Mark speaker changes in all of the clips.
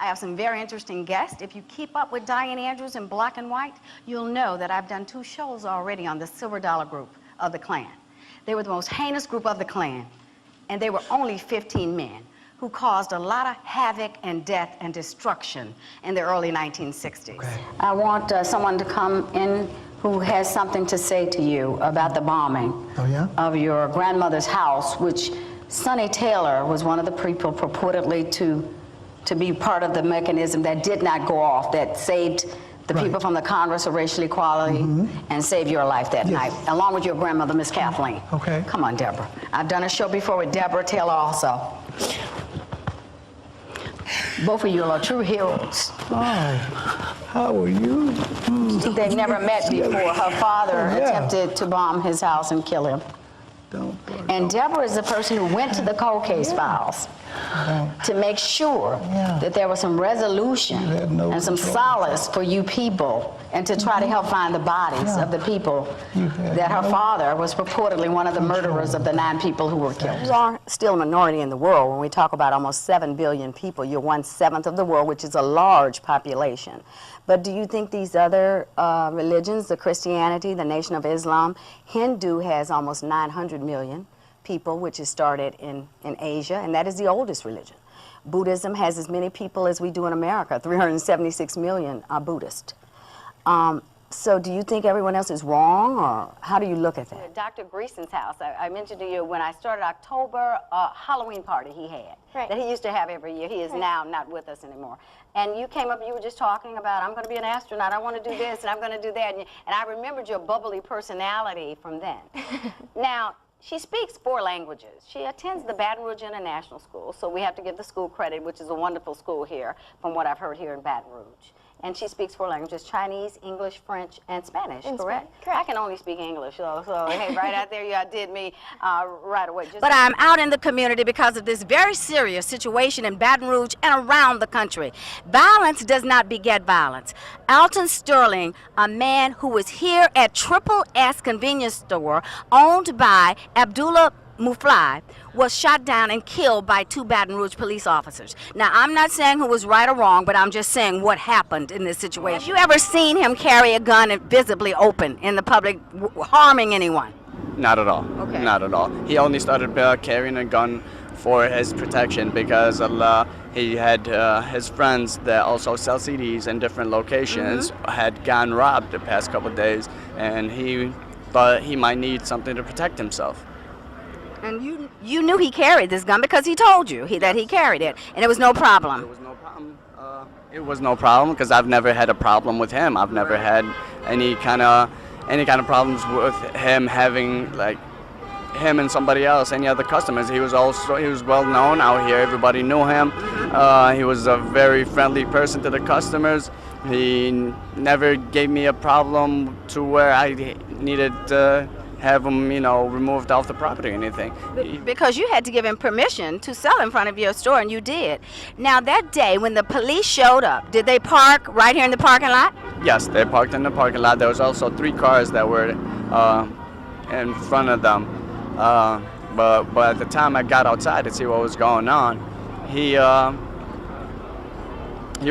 Speaker 1: I have some very interesting guests. If you keep up with Dianne Andrews in Black and White, you'll know that I've done 2 shows already on the Silver Dollar Group of the Klan. They were the most heinous group of the Klan, and they were only 15 men who caused a lot of havoc and death and destruction in the early 1960s. Okay. I want someone to come in who has something to say to you about the bombing of your grandmother's house, which Sonny Taylor was one of the people purportedly to be part of the mechanism that did not go off, that saved the people from the Congress of Racial Equality and saved your life that night, along with your grandmother, Miss Kathleen. Okay. Come on, Deborah. I've done a show before with Deborah Taylor also. Both of you are true heroes.
Speaker 2: Hi. How are you?
Speaker 1: They've never met before. Her father attempted to bomb his house and kill him. And Deborah is the person who went to the cold case files to make sure that there was some resolution and some solace for you people, and to try to help find the bodies of the people that her father was purportedly one of the murderers of the 9 people who were killed. You are still a minority in the world. When we talk about almost 7 billion people, you're 1/7 of the world, which is a large population. But do you think these other religions, the Christianity, the Nation of Islam, Hindu has almost 900 million people, which is started in Asia, and that is the oldest religion. Buddhism has as many people as we do in America. 376 million are Buddhist. So do you think everyone else is wrong, or how do you look at that? Dr. Greason's house, I mentioned to you when I started October, Halloween party he had that he used to have every year. He is now not with us anymore. And you came up, you were just talking about, I'm going to be an astronaut, I want to do this, and I'm going to do that. And I remembered your bubbly personality from then. Now, she speaks 4 languages. She attends the Baton Rouge International School, so we have to give the school credit, which is a wonderful school here, from what I've heard here in Baton Rouge. And she speaks 4 languages: Chinese, English, French, and Spanish, correct? Correct. I can only speak English, so hey, right out there, you outdid me right away. But I'm out in the community because of this very serious situation in Baton Rouge and around the country. Violence does not beget violence. Alton Sterling, a man who was here at Triple S convenience store owned by Abdullah Muflai, was shot down and killed by 2 Baton Rouge police officers. Now, I'm not saying who was right or wrong, but I'm just saying what happened in this situation. Have you ever seen him carry a gun visibly open in the public, harming anyone?
Speaker 3: Not at all. Okay. Not at all. He only started carrying a gun for his protection because he had his friends that also sell CDs in different locations had gotten robbed the past couple of days, and he thought he might need something to protect himself.
Speaker 1: And you knew he carried this gun because he told you that he carried it, and it was no problem.
Speaker 3: It was no problem. It was no problem because I've never had a problem with him. I've never had any kind of problems with him having him and somebody else, any other customers. He was well known out here. Everybody knew him. He was a very friendly person to the customers. He never gave me a problem to where I needed to have him, removed off the property or anything.
Speaker 1: Because you had to give him permission to sell in front of your store, and you did. Now, that day when the police showed up, did they park right here in the parking lot?
Speaker 3: Yes, they parked in the parking lot. There was also 3 cars that were in front of them. But at the time I got outside to see what was going on, he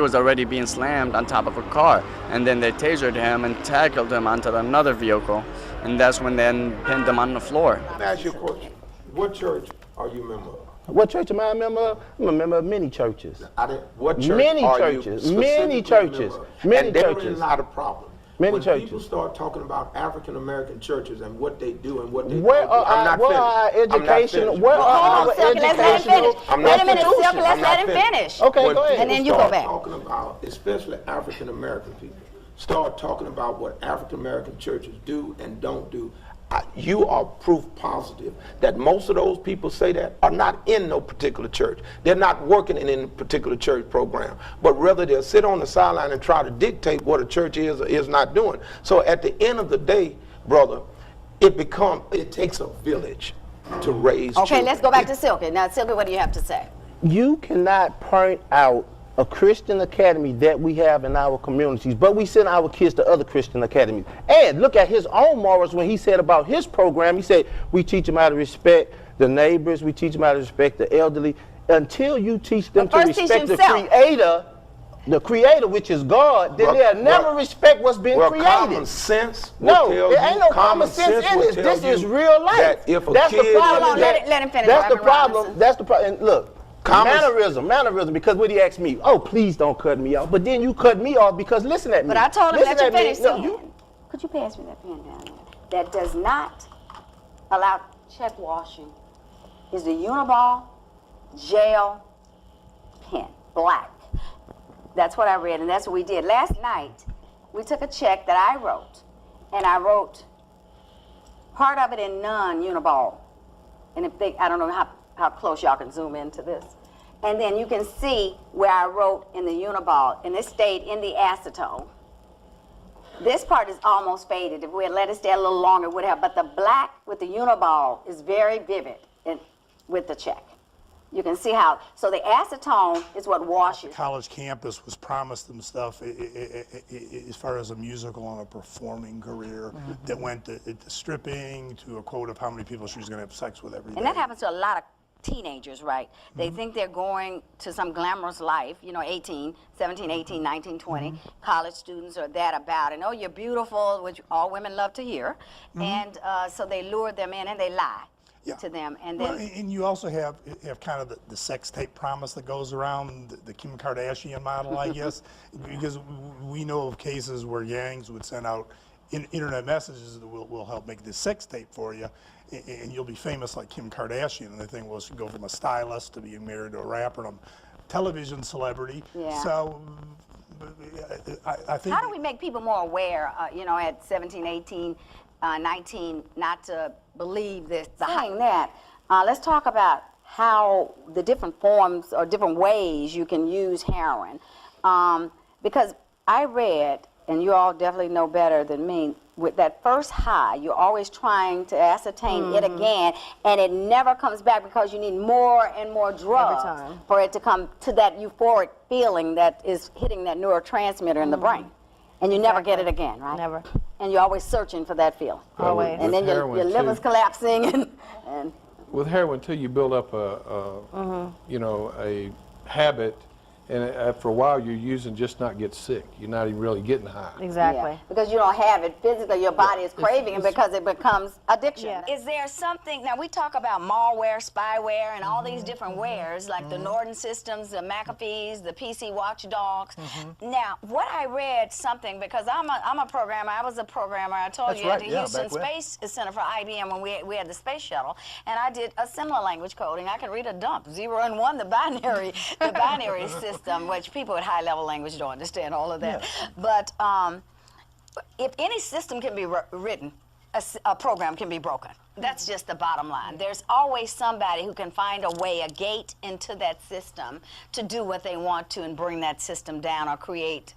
Speaker 3: was already being slammed on top of a car, and then they tasered him and tackled him onto another vehicle, and that's when they pinned him on the floor.
Speaker 4: Let me ask you a question. What church are you a member of?
Speaker 2: What church am I a member of? I'm a member of many churches.
Speaker 4: What church
Speaker 2: many
Speaker 4: are
Speaker 2: churches,
Speaker 4: you
Speaker 2: many churches, many
Speaker 4: and
Speaker 2: churches.
Speaker 4: there is not a problem.
Speaker 2: Many churches.
Speaker 4: People start talking about African American churches and what they do and what they
Speaker 2: where
Speaker 4: don't do.
Speaker 2: Where are our education? Where are our educational?
Speaker 1: Wait a minute, Silky, let's let him finish.
Speaker 2: Okay, go ahead.
Speaker 1: And then you go back.
Speaker 4: Talking about, especially African American people, start talking about what African American churches do and don't do. You are proof positive that most of those people say that are not in no particular church. They're not working in any particular church program, but rather they'll sit on the sideline and try to dictate what a church is or is not doing. So at the end of the day, brother, it takes a village to raise children.
Speaker 1: Okay, let's go back to Silky. Now, Silky, what do you have to say?
Speaker 2: You cannot point out a Christian academy that we have in our communities, but we send our kids to other Christian academies. And look at his own morals when he said about his program. He said, we teach them how to respect the neighbors, we teach them how to respect the elderly. Until you teach them to respect the Creator, the creator, which is God, then they'll never respect what's been created.
Speaker 4: Common sense will
Speaker 2: No,
Speaker 4: tell
Speaker 2: there ain't no
Speaker 4: you,
Speaker 2: common sense in this. This is real life.
Speaker 4: that if a
Speaker 2: That's
Speaker 4: kid,
Speaker 2: the problem.
Speaker 1: Hold on, let him finish,
Speaker 2: That's the
Speaker 1: Reverend
Speaker 2: problem.
Speaker 1: Robinson.
Speaker 2: That's the problem. And look, mannerism. Because what he asked me, oh, please don't cut me off. But then you cut me off because listen at me.
Speaker 1: But I told him
Speaker 2: Listen
Speaker 1: let you
Speaker 2: at me.
Speaker 1: finish.
Speaker 2: No,
Speaker 1: saying. Could you pass me that pen down there? That does not allow check washing is the Uniball gel pen, black. That's what I read, and that's what we did. Last night, we took a check that I wrote, and I wrote part of it in non-Uniball. And if they, I don't know how close y'all can zoom into this. And then you can see where I wrote in the Uniball, and it stayed in the acetone. This part is almost faded. If we had let it stay a little longer, it would have. But the black with the Uniball is very vivid with the check. You can see how, so the acetone is what washes.
Speaker 5: College campus was promised them stuff as far as a musical and a performing career that went to stripping, to a quote of how many people she was going to have sex with every day.
Speaker 1: And that happens to a lot of teenagers, right? They think they're going to some glamorous life, you know, 17, 18, 19, 20. College students are that about, and oh, you're beautiful, which all women love to hear. And so they lure them in and they lie to them. And then,
Speaker 5: well, and you also have kind of the sex tape promise that goes around, the Kim Kardashian model, I guess, because we know of cases where Yangs would send out internet messages that will help make this sex tape for you, and you'll be famous like Kim Kardashian. And they think, well, she go from a stylist to being married to a rapper and a television celebrity.
Speaker 1: Yeah.
Speaker 5: So I think.
Speaker 1: how do we make people more aware, you know, at 17, 18, 19, not to believe this? Saying that, let's talk about how the different forms or different ways you can use heroin. Because I read, and you all definitely know better than me, with that first high, you're always trying to ascertain it again, and it never comes back because you need more and more drugs for it to come to that euphoric feeling that is hitting that neurotransmitter in the brain. And you never get it again, right?
Speaker 6: Never.
Speaker 1: And you're always searching for that feeling.
Speaker 6: Always.
Speaker 1: And then your liver's collapsing and
Speaker 7: with heroin too, you build up a you know, a habit, and after a while you're using just not get sick. You're not even really getting high.
Speaker 6: Exactly.
Speaker 1: yeah, because you don't have it physically, your body is craving it because it becomes addiction.
Speaker 6: Yeah.
Speaker 1: Is there something, now we talk about malware, spyware, and all these different wares, like the Norton systems, the McAfee's, the PC watchdogs. Now, what I read something, because I'm a programmer, I was a programmer, I told you, at the Houston Space Center for IBM when we had the space shuttle, and I did a similar language coding. I can read a dump, 0 and 1, the binary system. Which people with high-level language don't understand all of that. But if any system can be written, a program can be broken. That's just the bottom line. There's always somebody who can find a way, a gate into that system to do what they want to and bring that system down or create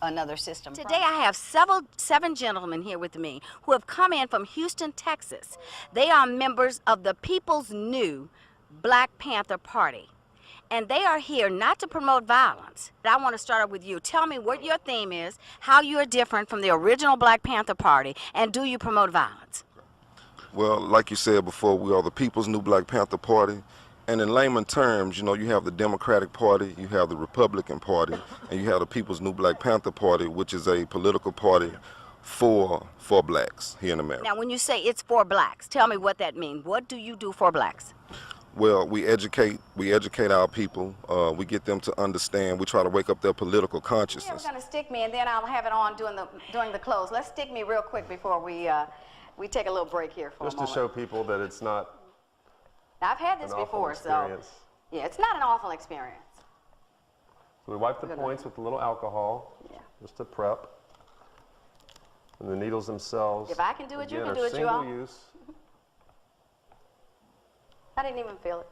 Speaker 1: another system. Today I have 7 gentlemen here with me who have come in from Houston, Texas. They are members of the People's New Black Panther Party. And they are here not to promote violence. I want to start off with you. Tell me what your theme is, how you are different from the original Black Panther Party, and do you promote violence?
Speaker 8: Well, like you said before, we are the People's New Black Panther Party. And in layman terms, you know, you have the Democratic Party, you have the Republican Party, and you have the People's New Black Panther Party, which is a political party for blacks here in America.
Speaker 1: Now, when you say it's for blacks, tell me what that means. What do you do for blacks?
Speaker 8: Well, we educate our people. We get them to understand. We try to wake up their political consciousness.
Speaker 1: You're going to stick me, and then I'll have it on during the close. Let's stick me real quick before we take a little break here for a moment.
Speaker 9: Just to show people that it's not.
Speaker 1: Now, I've had this before, so yeah, it's not an awful experience.
Speaker 9: So we wipe the points with a little alcohol, just to prep. And the needles themselves.
Speaker 1: If I can do it, you
Speaker 9: again,
Speaker 1: can do it, you all.
Speaker 9: single use.
Speaker 1: I didn't even feel it.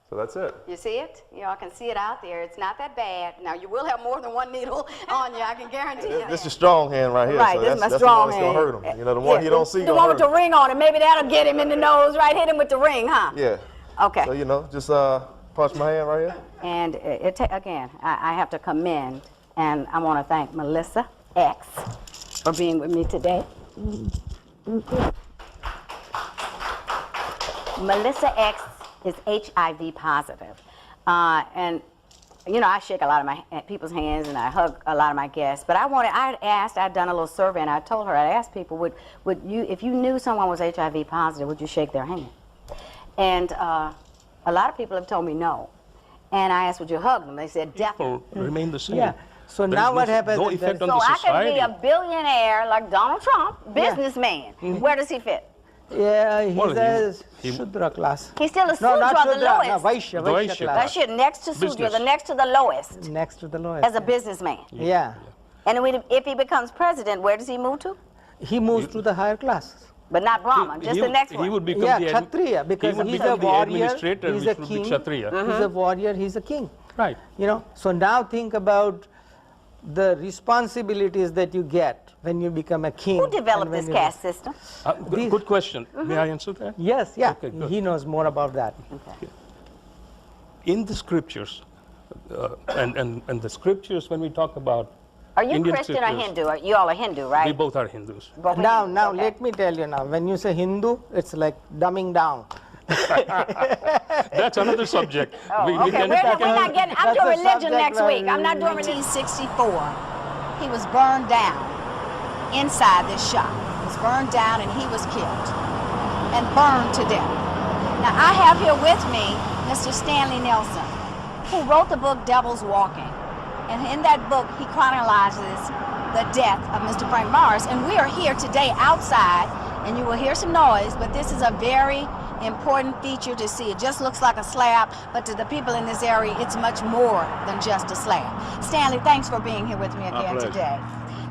Speaker 9: So that's it.
Speaker 1: You see it? You all can see it out there. It's not that bad. Now, you will have more than one needle on you, I can guarantee you.
Speaker 9: This is strong hand right here.
Speaker 1: Right,
Speaker 9: so
Speaker 1: this is my
Speaker 9: that's
Speaker 1: strong
Speaker 9: the one
Speaker 1: hand.
Speaker 9: that's going to hurt him. You know, the one you don't see
Speaker 1: the
Speaker 9: gonna
Speaker 1: one
Speaker 9: hurt
Speaker 1: with the
Speaker 9: him.
Speaker 1: ring on it. Maybe that'll get him in the nose, right? Hit him with the ring, huh?
Speaker 9: Yeah.
Speaker 1: Okay.
Speaker 9: So, you know, just punch my hand right here.
Speaker 1: And again, I have to commend, and I want to thank Melissa X for being with me today. Melissa X is HIV positive. And you know, I shake a lot of my people's hands and I hug a lot of my guests. But I'd done a little survey and I told her, I asked people, would you, if you knew someone was HIV positive, would you shake their hand? And a lot of people have told me no. And I asked, would you hug them? They said, definitely.
Speaker 6: People remain the same.
Speaker 10: Yeah. So
Speaker 6: There
Speaker 10: now
Speaker 6: is
Speaker 10: what
Speaker 6: no-
Speaker 10: happens?
Speaker 6: No effect on
Speaker 1: So
Speaker 6: the
Speaker 1: I
Speaker 6: society.
Speaker 1: could be a billionaire like Donald Trump, businessman. Where does he fit?
Speaker 10: Yeah, he's
Speaker 6: Well,
Speaker 10: a
Speaker 6: he-
Speaker 10: Shudra class.
Speaker 1: He's still a
Speaker 10: No, not
Speaker 1: Sudra, the
Speaker 10: Shudra,
Speaker 1: lowest.
Speaker 10: no, Vaishya,
Speaker 6: The
Speaker 10: Vaishya
Speaker 6: Vaishya
Speaker 10: class.
Speaker 1: That shit next to Sudra,
Speaker 6: Business.
Speaker 1: the next to the lowest,
Speaker 10: Next to the lowest.
Speaker 1: as a businessman.
Speaker 10: Yeah.
Speaker 1: And if he becomes president, where does he move to?
Speaker 10: He moves to the higher classes.
Speaker 1: But not Brahman, just the next one.
Speaker 6: He would become
Speaker 10: Yeah,
Speaker 6: the
Speaker 10: Kshatriya, because
Speaker 6: he would
Speaker 10: he's
Speaker 6: become
Speaker 10: a
Speaker 6: the
Speaker 10: warrior,
Speaker 6: administrator,
Speaker 10: he's
Speaker 6: which
Speaker 10: a
Speaker 6: would
Speaker 10: king.
Speaker 6: be Kshatriya.
Speaker 10: He's a warrior, he's a king.
Speaker 6: Right.
Speaker 10: You know, so now think about the responsibilities that you get when you become a king.
Speaker 1: Who developed
Speaker 10: and when
Speaker 1: this
Speaker 10: you-
Speaker 1: caste system?
Speaker 6: Good question. May I answer that?
Speaker 10: Yes, yeah,
Speaker 6: Okay, good.
Speaker 10: he knows more about that.
Speaker 6: In the scriptures, and the scriptures, when we talk about
Speaker 1: Are you
Speaker 6: Indian
Speaker 1: Christian or
Speaker 6: scriptures,
Speaker 1: Hindu? You all are Hindu, right?
Speaker 6: we both are Hindus.
Speaker 1: Both are
Speaker 10: Now,
Speaker 1: Hindus,
Speaker 10: now
Speaker 1: okay.
Speaker 10: let me tell you now, when you say Hindu, it's like dumbing down.
Speaker 6: That's another subject.
Speaker 1: Oh, okay, we're not getting, I'm
Speaker 10: That's
Speaker 1: doing
Speaker 10: a
Speaker 1: religion
Speaker 10: subject
Speaker 1: next week. I'm not doing religion.
Speaker 11: 1964, he was burned down inside this shop. He was burned down and he was killed and burned to death. Now I have here with me Mr. Stanley Nelson, who wrote the book Devil's Walking. And in that book, he chronologizes the death of Mr. Frank Morris. And we are here today outside, and you will hear some noise, but this is a very important feature to see. It just looks like a slab, but to the people in this area, it's much more than just a slab. Stanley, thanks for being here with me again today.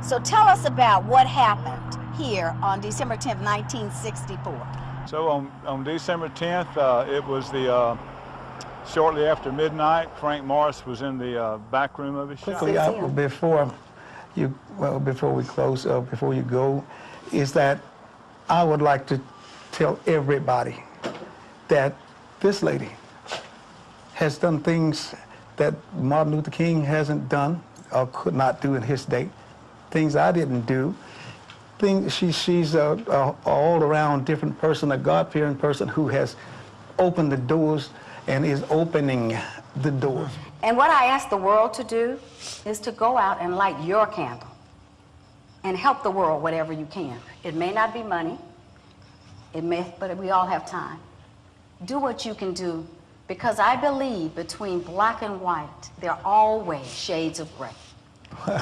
Speaker 11: So tell us about what happened here on December 10th, 1964.
Speaker 12: So on December 10th, it was the shortly after midnight. Frank Morris was in the back room of his shop.
Speaker 13: Before we close, before you go, is that I would like to tell everybody that this lady has done things that Martin Luther King hasn't done or could not do in his day, things I didn't do. She's a all-around different person, a God-fearing person who has opened the doors and is opening the doors.
Speaker 1: And what I ask the world to do is to go out and light your candle and help the world whatever you can. It may not be money, but we all have time. Do what you can do, because I believe between black and white, there are always shades of gray.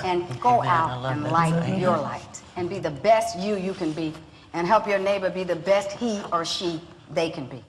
Speaker 1: And go out and light your light and be the best you can be, and help your neighbor be the best he or she they can be.